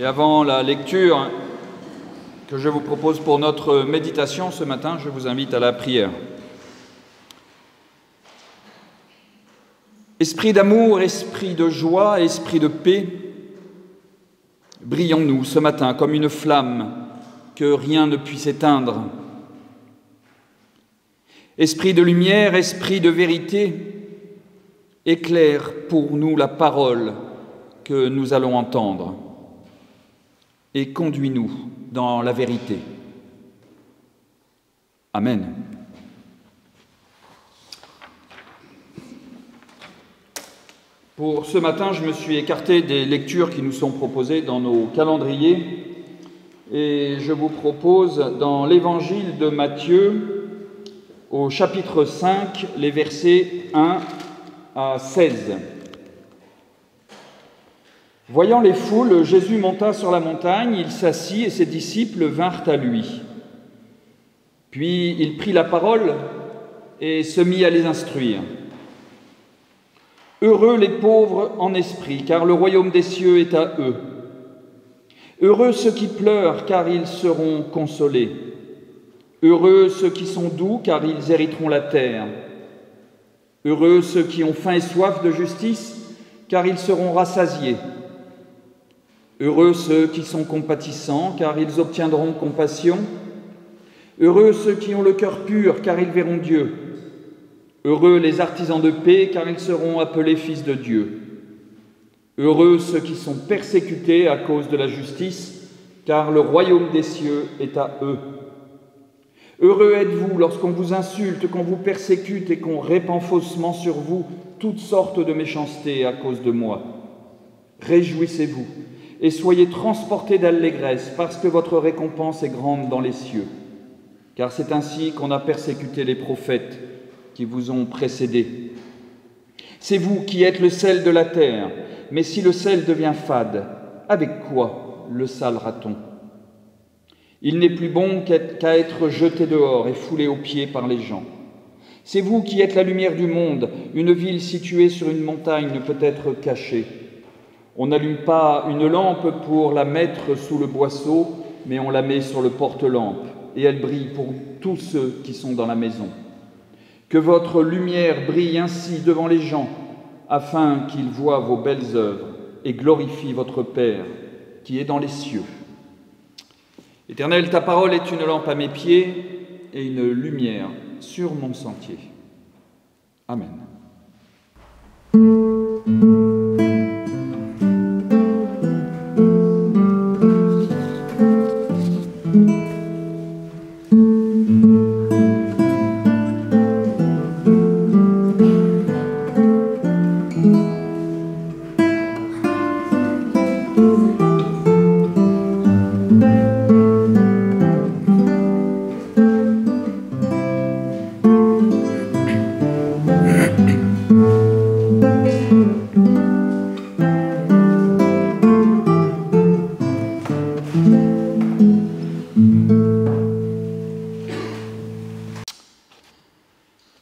Et avant la lecture que je vous propose pour notre méditation ce matin, je vous invite à la prière. Esprit d'amour, esprit de joie, esprit de paix, brillons-nous ce matin comme une flamme que rien ne puisse éteindre. Esprit de lumière, esprit de vérité, éclaire pour nous la parole que nous allons entendre et conduis-nous dans la vérité. Amen. Pour ce matin, je me suis écarté des lectures qui nous sont proposées dans nos calendriers et je vous propose dans l'Évangile de Matthieu, au chapitre 5, les versets 1 à 16. Voyant les foules, Jésus monta sur la montagne, il s'assit et ses disciples vinrent à lui. Puis il prit la parole et se mit à les instruire. Heureux les pauvres en esprit, car le royaume des cieux est à eux. Heureux ceux qui pleurent, car ils seront consolés. Heureux ceux qui sont doux, car ils hériteront la terre. Heureux ceux qui ont faim et soif de justice, car ils seront rassasiés. Heureux ceux qui sont compatissants, car ils obtiendront compassion. Heureux ceux qui ont le cœur pur, car ils verront Dieu. Heureux les artisans de paix, car ils seront appelés fils de Dieu. Heureux ceux qui sont persécutés à cause de la justice, car le royaume des cieux est à eux. Heureux êtes-vous lorsqu'on vous insulte, qu'on vous persécute et qu'on répand faussement sur vous toutes sortes de méchancetés à cause de moi. Réjouissez-vous et soyez transportés d'allégresse, parce que votre récompense est grande dans les cieux. Car c'est ainsi qu'on a persécuté les prophètes qui vous ont précédés. C'est vous qui êtes le sel de la terre, mais si le sel devient fade, avec quoi le salera-t-on ? Il n'est plus bon qu'à être jeté dehors et foulé aux pieds par les gens. C'est vous qui êtes la lumière du monde. Une ville située sur une montagne ne peut être cachée. On n'allume pas une lampe pour la mettre sous le boisseau, mais on la met sur le porte-lampe, et elle brille pour tous ceux qui sont dans la maison. Que votre lumière brille ainsi devant les gens, afin qu'ils voient vos belles œuvres et glorifient votre Père qui est dans les cieux. Éternel, ta parole est une lampe à mes pieds et une lumière sur mon sentier. Amen.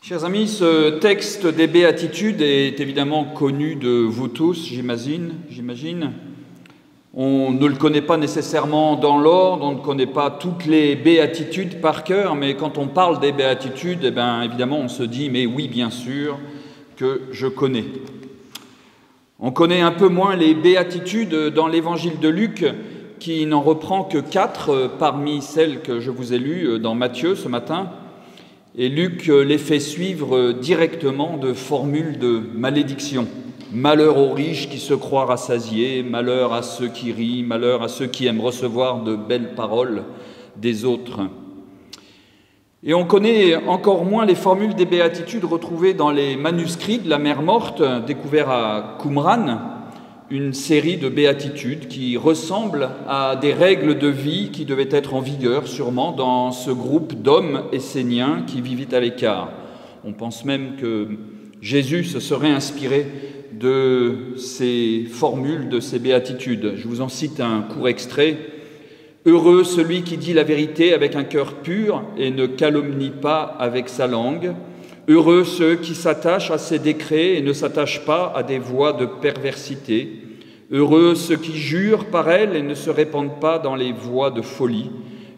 Chers amis, ce texte des Béatitudes est évidemment connu de vous tous, j'imagine. On ne le connaît pas nécessairement dans l'ordre, on ne connaît pas toutes les béatitudes par cœur, mais quand on parle des béatitudes, évidemment on se dit « mais oui, bien sûr, que je connais ». On connaît un peu moins les béatitudes dans l'évangile de Luc, qui n'en reprend que 4 parmi celles que je vous ai lues dans Matthieu ce matin. Et Luc les fait suivre directement de formules de malédiction. Malheur aux riches qui se croient rassasiés, malheur à ceux qui rient, malheur à ceux qui aiment recevoir de belles paroles des autres. Et on connaît encore moins les formules des béatitudes retrouvées dans les manuscrits de la Mer Morte, découverts à Qumran, une série de béatitudes qui ressemblent à des règles de vie qui devaient être en vigueur sûrement dans ce groupe d'hommes esséniens qui vivaient à l'écart. On pense même que Jésus se serait inspiré de ces formules, de ces béatitudes. Je vous en cite un court extrait. « Heureux celui qui dit la vérité avec un cœur pur et ne calomnie pas avec sa langue. Heureux ceux qui s'attachent à ses décrets et ne s'attachent pas à des voies de perversité. Heureux ceux qui jurent par elle et ne se répandent pas dans les voies de folie.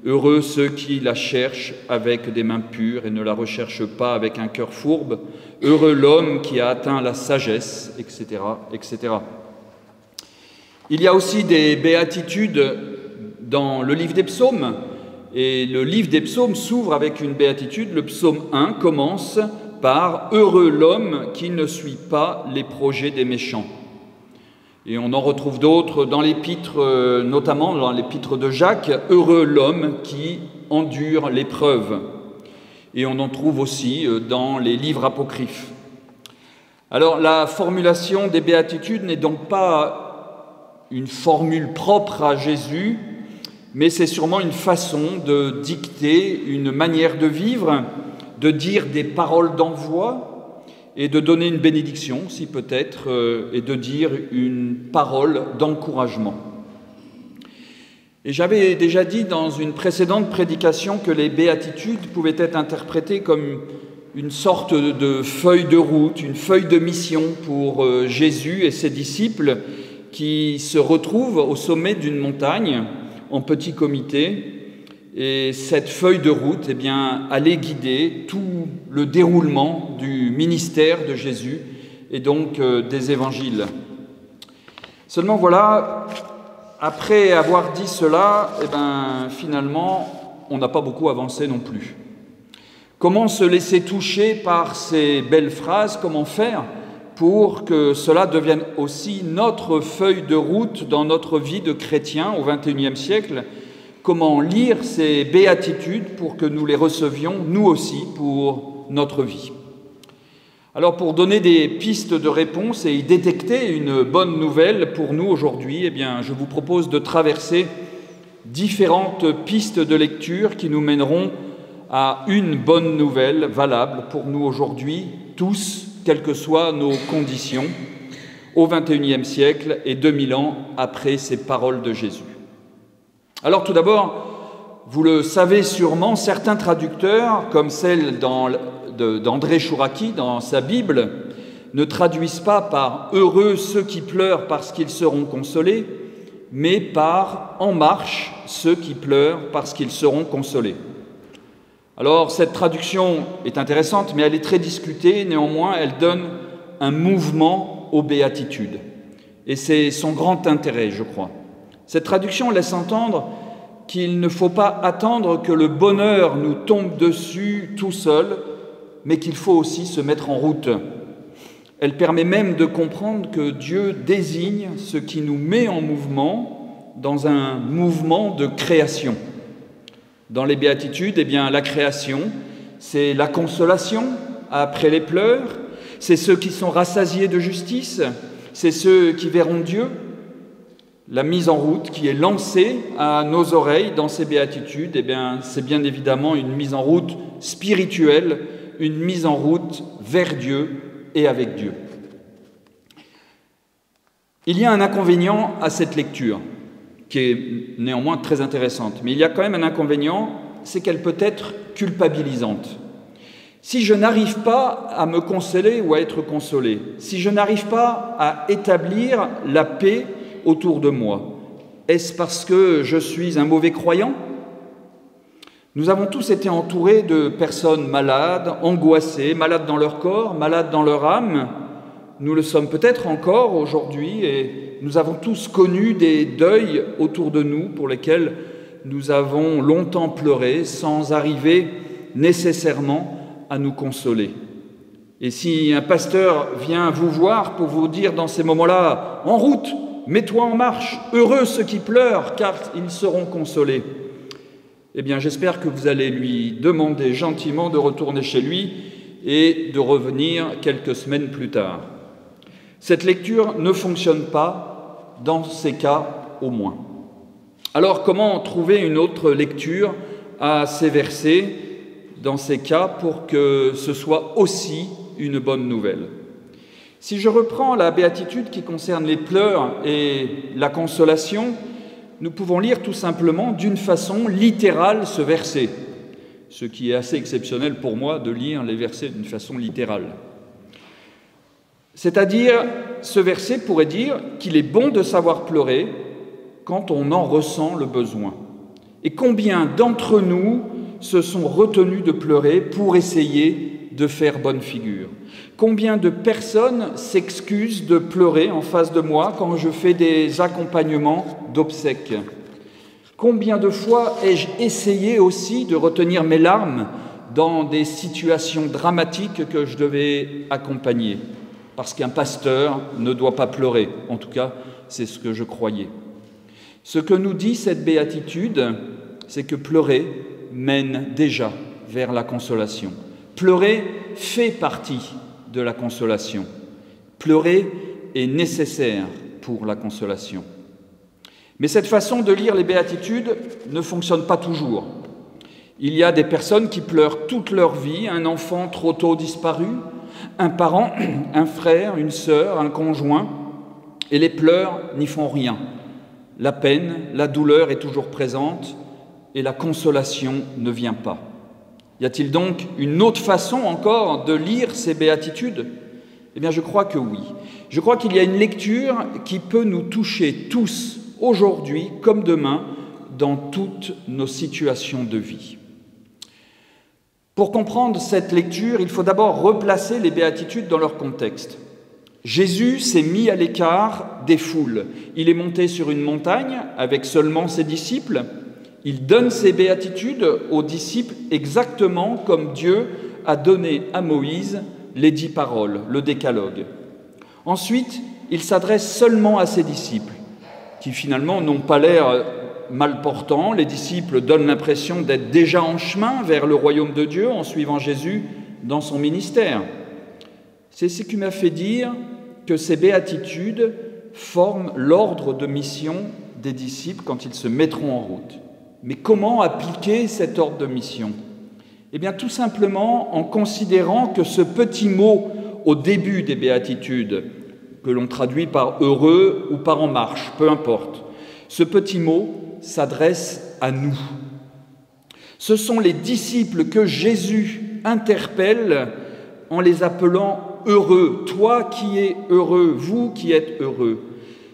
Heureux ceux qui la cherchent avec des mains pures et ne la recherchent pas avec un cœur fourbe. Heureux l'homme qui a atteint la sagesse, etc., etc. Il y a aussi des béatitudes dans le livre des psaumes. Et le livre des psaumes s'ouvre avec une béatitude. Le psaume 1 commence par « Heureux l'homme qui ne suit pas les projets des méchants ». Et on en retrouve d'autres dans l'épître, notamment dans l'épître de Jacques, « Heureux l'homme qui endure l'épreuve ». Et on en trouve aussi dans les livres apocryphes. Alors la formulation des béatitudes n'est donc pas une formule propre à Jésus, mais c'est sûrement une façon de dicter une manière de vivre, de dire des paroles d'envoi et de donner une bénédiction, si peut-être, et de dire une parole d'encouragement. Et j'avais déjà dit dans une précédente prédication que les béatitudes pouvaient être interprétées comme une sorte de feuille de route, une feuille de mission pour Jésus et ses disciples qui se retrouvent au sommet d'une montagne en petit comité, et cette feuille de route, eh bien, allait guider tout le déroulement du ministère de Jésus et donc des évangiles. Seulement voilà, après avoir dit cela, eh bien, finalement, on n'a pas beaucoup avancé non plus. Comment se laisser toucher par ces belles phrases? Comment faire pour que cela devienne aussi notre feuille de route dans notre vie de chrétien au XXIe siècle? Comment lire ces béatitudes pour que nous les recevions, nous aussi, pour notre vie? Alors, pour donner des pistes de réponse et y détecter une bonne nouvelle pour nous aujourd'hui, eh bien, je vous propose de traverser différentes pistes de lecture qui nous mèneront à une bonne nouvelle valable pour nous aujourd'hui, tous, quelles que soient nos conditions, au XXIe siècle et 2000 ans après ces paroles de Jésus. Alors tout d'abord, vous le savez sûrement, certains traducteurs, comme celle d'André Chouraki dans sa Bible, ne traduisent pas par « heureux ceux qui pleurent parce qu'ils seront consolés », mais par « en marche ceux qui pleurent parce qu'ils seront consolés ». Alors, cette traduction est intéressante, mais elle est très discutée. Néanmoins, elle donne un mouvement aux béatitudes. Et c'est son grand intérêt, je crois. Cette traduction laisse entendre qu'il ne faut pas attendre que le bonheur nous tombe dessus tout seul, mais qu'il faut aussi se mettre en route. Elle permet même de comprendre que Dieu désigne ce qui nous met en mouvement dans un mouvement de création. Dans les béatitudes, eh bien, la création, c'est la consolation après les pleurs, c'est ceux qui sont rassasiés de justice, c'est ceux qui verront Dieu. La mise en route qui est lancée à nos oreilles dans ces béatitudes, eh bien, c'est bien évidemment une mise en route spirituelle, une mise en route vers Dieu et avec Dieu. Il y a un inconvénient à cette lecture, qui est néanmoins très intéressante. Mais il y a quand même un inconvénient, c'est qu'elle peut être culpabilisante. Si je n'arrive pas à me consoler ou à être consolé, si je n'arrive pas à établir la paix autour de moi, est-ce parce que je suis un mauvais croyant? Nous avons tous été entourés de personnes malades, angoissées, malades dans leur corps, malades dans leur âme. Nous le sommes peut-être encore aujourd'hui et nous avons tous connu des deuils autour de nous pour lesquels nous avons longtemps pleuré sans arriver nécessairement à nous consoler. Et si un pasteur vient vous voir pour vous dire dans ces moments-là « En route, mets-toi en marche, heureux ceux qui pleurent, car ils seront consolés », eh bien j'espère que vous allez lui demander gentiment de retourner chez lui et de revenir quelques semaines plus tard. Cette lecture ne fonctionne pas dans ces cas au moins. Alors comment trouver une autre lecture à ces versets dans ces cas pour que ce soit aussi une bonne nouvelle? Si je reprends la béatitude qui concerne les pleurs et la consolation, nous pouvons lire tout simplement d'une façon littérale ce verset, ce qui est assez exceptionnel pour moi de lire les versets d'une façon littérale. C'est-à-dire, ce verset pourrait dire qu'il est bon de savoir pleurer quand on en ressent le besoin. Et combien d'entre nous se sont retenus de pleurer pour essayer de faire bonne figure? Combien de personnes s'excusent de pleurer en face de moi quand je fais des accompagnements d'obsèques? Combien de fois ai-je essayé aussi de retenir mes larmes dans des situations dramatiques que je devais accompagner? Parce qu'un pasteur ne doit pas pleurer, en tout cas, c'est ce que je croyais. Ce que nous dit cette béatitude, c'est que pleurer mène déjà vers la consolation. Pleurer fait partie de la consolation. Pleurer est nécessaire pour la consolation. Mais cette façon de lire les béatitudes ne fonctionne pas toujours. Il y a des personnes qui pleurent toute leur vie, un enfant trop tôt disparu, un parent, un frère, une sœur, un conjoint, et les pleurs n'y font rien. La peine, la douleur est toujours présente et la consolation ne vient pas. Y a-t-il donc une autre façon encore de lire ces béatitudes? Eh bien, je crois que oui. Je crois qu'il y a une lecture qui peut nous toucher tous, aujourd'hui comme demain, dans toutes nos situations de vie. Pour comprendre cette lecture, il faut d'abord replacer les béatitudes dans leur contexte. Jésus s'est mis à l'écart des foules. Il est monté sur une montagne avec seulement ses disciples. Il donne ses béatitudes aux disciples exactement comme Dieu a donné à Moïse les 10 paroles, le décalogue. Ensuite, il s'adresse seulement à ses disciples, qui finalement n'ont pas l'air mal portants. Les disciples donnent l'impression d'être déjà en chemin vers le royaume de Dieu en suivant Jésus dans son ministère. C'est ce qui m'a fait dire que ces béatitudes forment l'ordre de mission des disciples quand ils se mettront en route. Mais comment appliquer cet ordre de mission? Eh bien, tout simplement en considérant que ce petit mot au début des béatitudes, que l'on traduit par « heureux » ou par « en marche », peu importe, ce petit mot s'adresse à nous. Ce sont les disciples que Jésus interpelle en les appelant « heureux ». Toi qui es heureux, vous qui êtes heureux.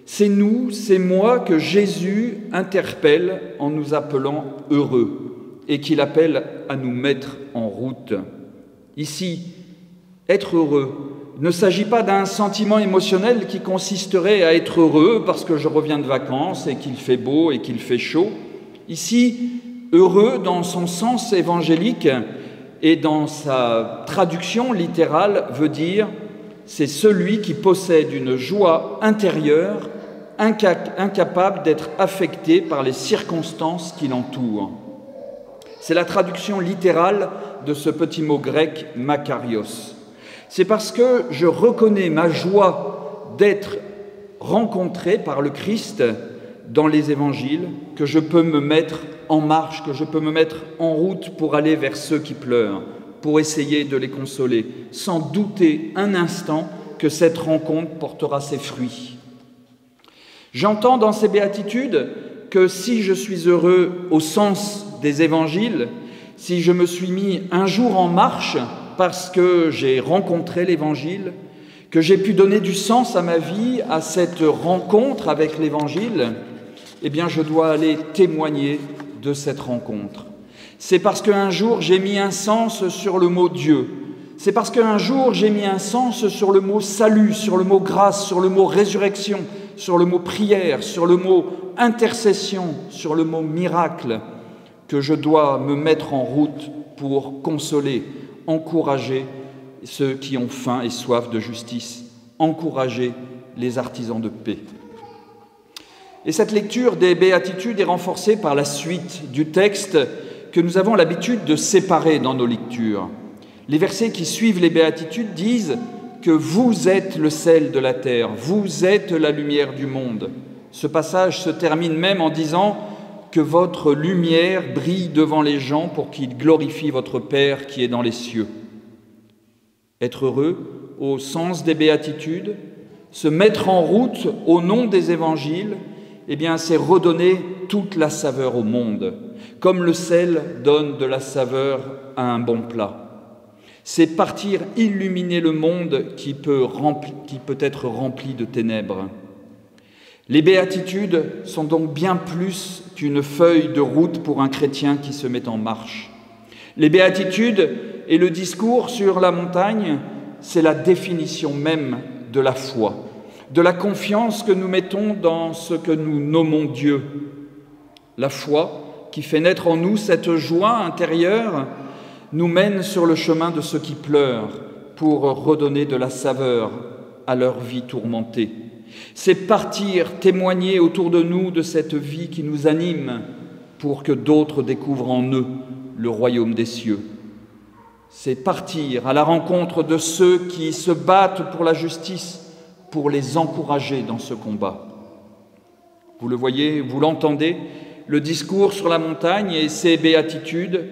C'est nous, c'est moi que Jésus interpelle en nous appelant heureux et qu'il appelle à nous mettre en route. Ici, être heureux ne s'agit pas d'un sentiment émotionnel qui consisterait à être heureux parce que je reviens de vacances et qu'il fait beau et qu'il fait chaud. Ici, heureux dans son sens évangélique et dans sa traduction littérale veut dire c'est celui qui possède une joie intérieure, incapable d'être affecté par les circonstances qui l'entourent. C'est la traduction littérale de ce petit mot grec « makarios ». C'est parce que je reconnais ma joie d'être rencontré par le Christ dans les évangiles que je peux me mettre en marche, que je peux me mettre en route pour aller vers ceux qui pleurent, pour essayer de les consoler, sans douter un instant que cette rencontre portera ses fruits. J'entends dans ces béatitudes que si je suis heureux au sens des évangiles, si je me suis mis un jour en marche parce que j'ai rencontré l'évangile, que j'ai pu donner du sens à ma vie, à cette rencontre avec l'évangile, eh bien je dois aller témoigner de cette rencontre. C'est parce qu'un jour j'ai mis un sens sur le mot Dieu. C'est parce qu'un jour j'ai mis un sens sur le mot salut, sur le mot grâce, sur le mot résurrection, sur le mot prière, sur le mot intercession, sur le mot miracle, que je dois me mettre en route pour consoler, encourager ceux qui ont faim et soif de justice, encourager les artisans de paix. Et cette lecture des béatitudes est renforcée par la suite du texte que nous avons l'habitude de séparer dans nos lectures. Les versets qui suivent les béatitudes disent que vous êtes le sel de la terre, vous êtes la lumière du monde. Ce passage se termine même en disant que votre lumière brille devant les gens pour qu'ils glorifient votre Père qui est dans les cieux. Être heureux au sens des béatitudes, se mettre en route au nom des évangiles, eh bien, c'est redonner toute la saveur au monde, comme le sel donne de la saveur à un bon plat. C'est partir illuminer le monde qui peut être rempli de ténèbres. Les béatitudes sont donc bien plus qu'une feuille de route pour un chrétien qui se met en marche. Les béatitudes et le discours sur la montagne, c'est la définition même de la foi, de la confiance que nous mettons dans ce que nous nommons Dieu. La foi qui fait naître en nous cette joie intérieure nous mène sur le chemin de ceux qui pleurent pour redonner de la saveur à leur vie tourmentée. C'est partir témoigner autour de nous de cette vie qui nous anime pour que d'autres découvrent en eux le royaume des cieux. C'est partir à la rencontre de ceux qui se battent pour la justice, pour les encourager dans ce combat. Vous le voyez, vous l'entendez, le discours sur la montagne et ses béatitudes,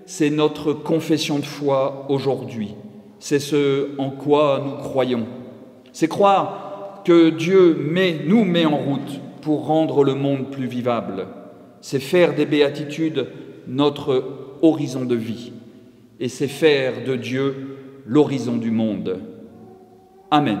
c'est notre confession de foi aujourd'hui. C'est ce en quoi nous croyons. C'est croire que Dieu nous met en route pour rendre le monde plus vivable. C'est faire des béatitudes notre horizon de vie. Et c'est faire de Dieu l'horizon du monde. Amen.